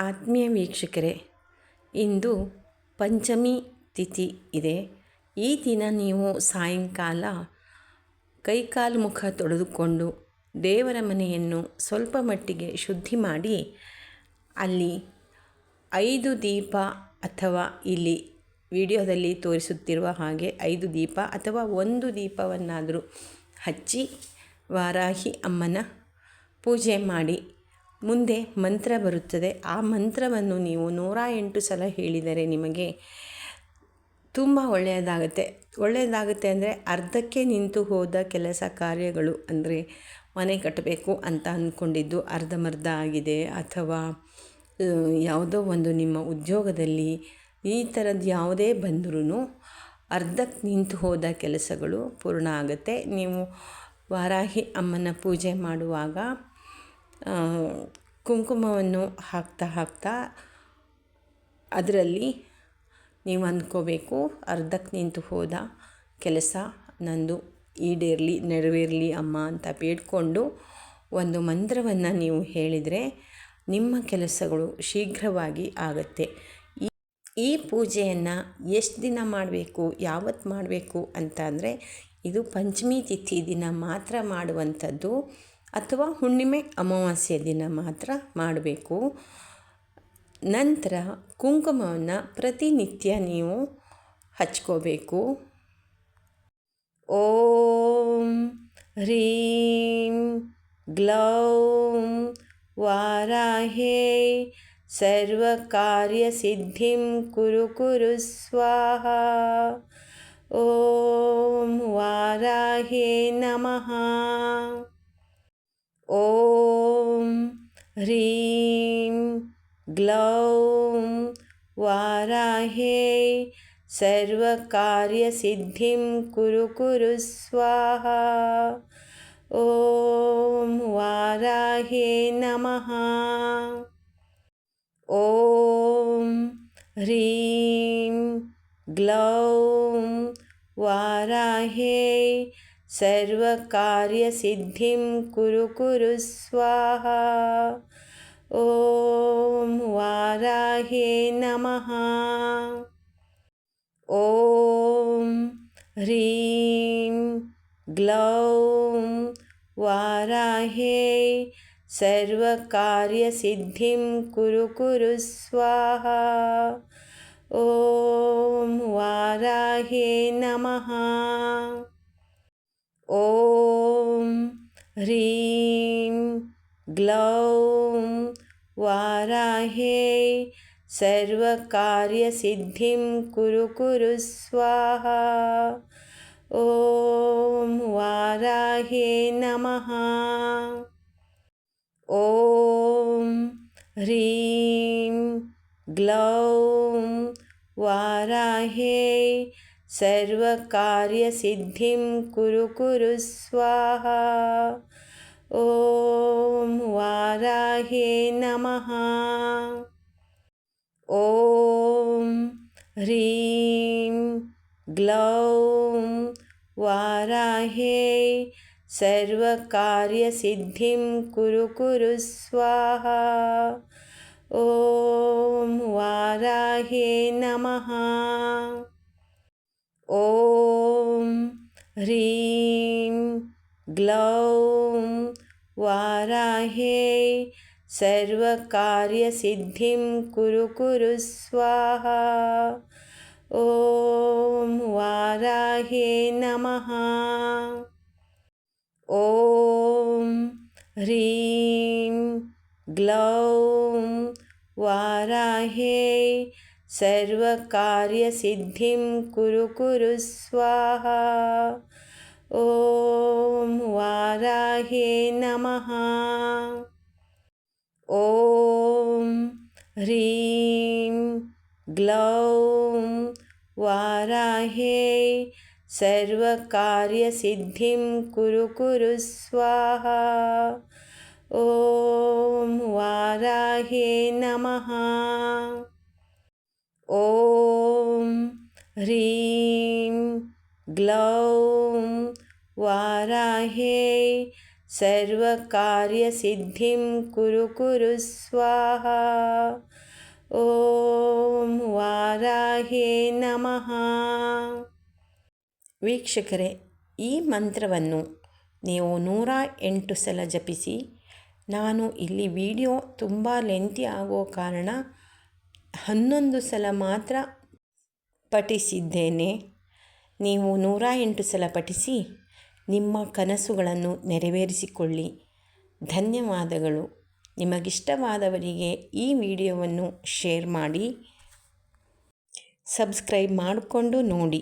ಆತ್ಮೀಯ ವೀಕ್ಷಕರೇ, ಇಂದು ಪಂಚಮಿ ತಿಥಿ ಇದೆ. ಈ ದಿನ ನೀವು ಸಾಯಂಕಾಲ ಕೈಕಾಲು ಮುಖ ತೊಳೆದುಕೊಂಡು ದೇವರ ಮನೆಯನ್ನು ಸ್ವಲ್ಪ ಮಟ್ಟಿಗೆ ಶುದ್ಧಿ ಮಾಡಿ ಅಲ್ಲಿ 5 ದೀಪ ಅಥವಾ ಇಲ್ಲಿ ವಿಡಿಯೋದಲ್ಲಿ ತೋರಿಸುತ್ತಿರುವ ಹಾಗೆ 5 ದೀಪ ಅಥವಾ 1 ದೀಪವನ್ನಾದರೂ ಹಚ್ಚಿ ವಾರಾಹಿ ಅಮ್ಮನ ಪೂಜೆ ಮಾಡಿ. ಮುಂದೆ ಮಂತ್ರ ಬರುತ್ತದೆ. ಆ ಮಂತ್ರವನ್ನು ನೀವು 108 ಸಲ ಹೇಳಿದರೆ ನಿಮಗೆ ತುಂಬ ಒಳ್ಳೆಯದಾಗುತ್ತೆ ಅಂದರೆ ಅರ್ಧಕ್ಕೆ ನಿಂತು ಹೋದ ಕೆಲಸ ಕಾರ್ಯಗಳು, ಅಂದರೆ ಮನೆ ಕಟ್ಟಬೇಕು ಅಂತ ಅಂದ್ಕೊಂಡಿದ್ದು ಅರ್ಧಂಬರ್ಧ ಆಗಿದೆ, ಅಥವಾ ಯಾವುದೋ ಒಂದು ನಿಮ್ಮ ಉದ್ಯೋಗದಲ್ಲಿ ಈ ಥರದ್ದು ಯಾವುದೇ ಬಂದರೂ ಅರ್ಧಕ್ಕೆ ನಿಂತು ಹೋದ ಕೆಲಸಗಳು ಪೂರ್ಣ ಆಗುತ್ತೆ. ನೀವು ವಾರಾಹಿ ಅಮ್ಮನ ಪೂಜೆ ಮಾಡುವಾಗ ಕುಂಕುಮವನ್ನು ಹಾಕ್ತಾ ಅದರಲ್ಲಿ ನೀವು ಅಂದ್ಕೋಬೇಕು, ಅರ್ಧಕ್ಕೆ ನಿಂತು ಹೋದ ಕೆಲಸ ನಂದು ಈಡೇರಲಿ, ನೆರವೇರಲಿ ಅಮ್ಮ ಅಂತ ಬೇಡಿಕೊಂಡು ಒಂದು ಮಂತ್ರವನ್ನು ನೀವು ಹೇಳಿದರೆ ನಿಮ್ಮ ಕೆಲಸಗಳು ಶೀಘ್ರವಾಗಿ ಆಗುತ್ತೆ. ಈ ಪೂಜೆಯನ್ನು ಎಷ್ಟು ದಿನ ಮಾಡಬೇಕು, ಯಾವತ್ತು ಮಾಡಬೇಕು ಅಂತ ಅಂದರೆ ಇದು ಪಂಚಮಿ ತಿಥಿ ದಿನ ಮಾತ್ರ ಮಾಡುವಂಥದ್ದು, ಅಥವಾ ಹುಣ್ಣಿಮೆ ಅಮಾವಾಸ್ಯೆ ದಿನ ಮಾತ್ರ ಮಾಡಬೇಕು. ನಂತರ ಕುಂಕುಮವನ್ನು ಪ್ರತಿನಿತ್ಯ ನೀವು ಹಚ್ಕೋಬೇಕು. ಓಂ ಹ್ರೀಂ ಗ್ಲೌಂ ವಾರಾಹೇ ಸರ್ವಕಾರ್ಯಸಿದ್ಧಿಂ ಕುರು ಸ್ವಾಹಾ. ಓಂ ವಾರಾಹೇ ನಮಃ. ಓಂ ಹ್ರೀಂ ಗ್ಲೌಂ ವಾರಾಹೇ ಸರ್ವಕಾರ್ಯಸಿದ್ಧಿಂ ಕುರು ಸ್ವಾಹಾ. ಓಂ ವಾರಾಹೇ ನಮಃ. ಓಂ ಹ್ರೀಂ ಗ್ಲೌಂ ವಾರಾಹೇ ಸರ್ವಕಾರ್ಯಸಿದ್ಧಿಂ ಕುರು ಸ್ವಾಹಾ. ಓಂ ವಾರಾಹೇ ನಮಃ. ಓಂ ಹ್ರೀಂ ಗ್ಲೌಂ ವಾರಾಹೇ ಸರ್ವಕಾರ್ಯಸಿದ್ಧಿಂ ಕುರು ಸ್ವಾಹಾ. ಓಂ ವಾರಾಹೇ ನಮಃ. ಓಂ ಹ್ರೀಂ ಗ್ಲೌಂ ವಾರಾಹೇ ಸರ್ವಕಾರ್ಯಸಿದ್ಧಿಂ ಕುರು ಸ್ವಾಹಾ. ಓಂ ವಾರಾಹೇ ನಮಃ. ಓಂ ಹ್ರೀಂ ಗ್ಲೌಂ ವಾರಾಹೇ ಸರ್ವಕಾರ್ಯಸಿದ್ಧಿಂ ಕುರು ಸ್ವಾಹಾ. ಓಂ ವಾರಾಹೇ ನಮಃ. ಓಂ ಹ್ರೀಂ ಗ್ಲೌಂ ವಾರಾಹೇ ಸರ್ವಕಾರ್ಯಸಿದ್ಧಿಂ ಕುರು ಸ್ವಾಹಾ. ಓಂ ವಾರಾಹೇ ನಮಃ. ಓಂ ಹ್ರೀಂ ಗ್ಲೌಂ ವಾರಾಹೇ ಸರ್ವಕಾರ್ಯಸಿದ್ಧಿಂ ಕುರು ಸ್ವಾಹಾ. ಓಂ ವಾರಾಹೇ ನಮಃ. ಓಂ ಹ್ರೀಂ ಗ್ಲೌಂ ವಾರಾಹೇ ಸರ್ವಕಾರ್ಯಸಿದ್ಧಿಂ ಕುರು ಸ್ವಾಹಾ. ಓಂ ವಾರಾಹೇ ನಮಃ. ಓಂ ಹ್ರೀಂ ಗ್ಲೌಂ ವಾರಾಹೇ ಸರ್ವಕಾರ್ಯಸಿದ್ಧಿಂ ಕುರು ಸ್ವಾಹಾ. ಓಂ ವಾರಾಹೇ ನಮಃ. ಓಂ ಹ್ರೀಂ ಗ್ಲೌಂ ವಾರಾಹೇ ಸರ್ವಕಾರ್ಯಸಿದ್ಧಿಂ ಕುರು ಸ್ವಾಹಾ. ಓಂ ವಾರಾಹೇ ನಮಃ. ವೀಕ್ಷಕರೇ, ಈ ಮಂತ್ರವನ್ನು ನೀವು 108 ಸಲ ಜಪಿಸಿ. ನಾನು ಇಲ್ಲಿ ವಿಡಿಯೋ ತುಂಬ ಲೆಂತಿ ಆಗೋ ಕಾರಣ 11 ಸಲ ಮಾತ್ರ ಪಠಿಸಿದ್ದೇನೆ. ನೀವು 108 ಸಲ ಪಠಿಸಿ ನಿಮ್ಮ ಕನಸುಗಳನ್ನು ನೆರವೇರಿಸಿಕೊಳ್ಳಿ. ಧನ್ಯವಾದಗಳು. ನಿಮಗಿಷ್ಟವಾದವರಿಗೆ ಈ ವಿಡಿಯೋವನ್ನು ಶೇರ್ ಮಾಡಿ, ಸಬ್ಸ್ಕ್ರೈಬ್ ಮಾಡಿಕೊಂಡು ನೋಡಿ.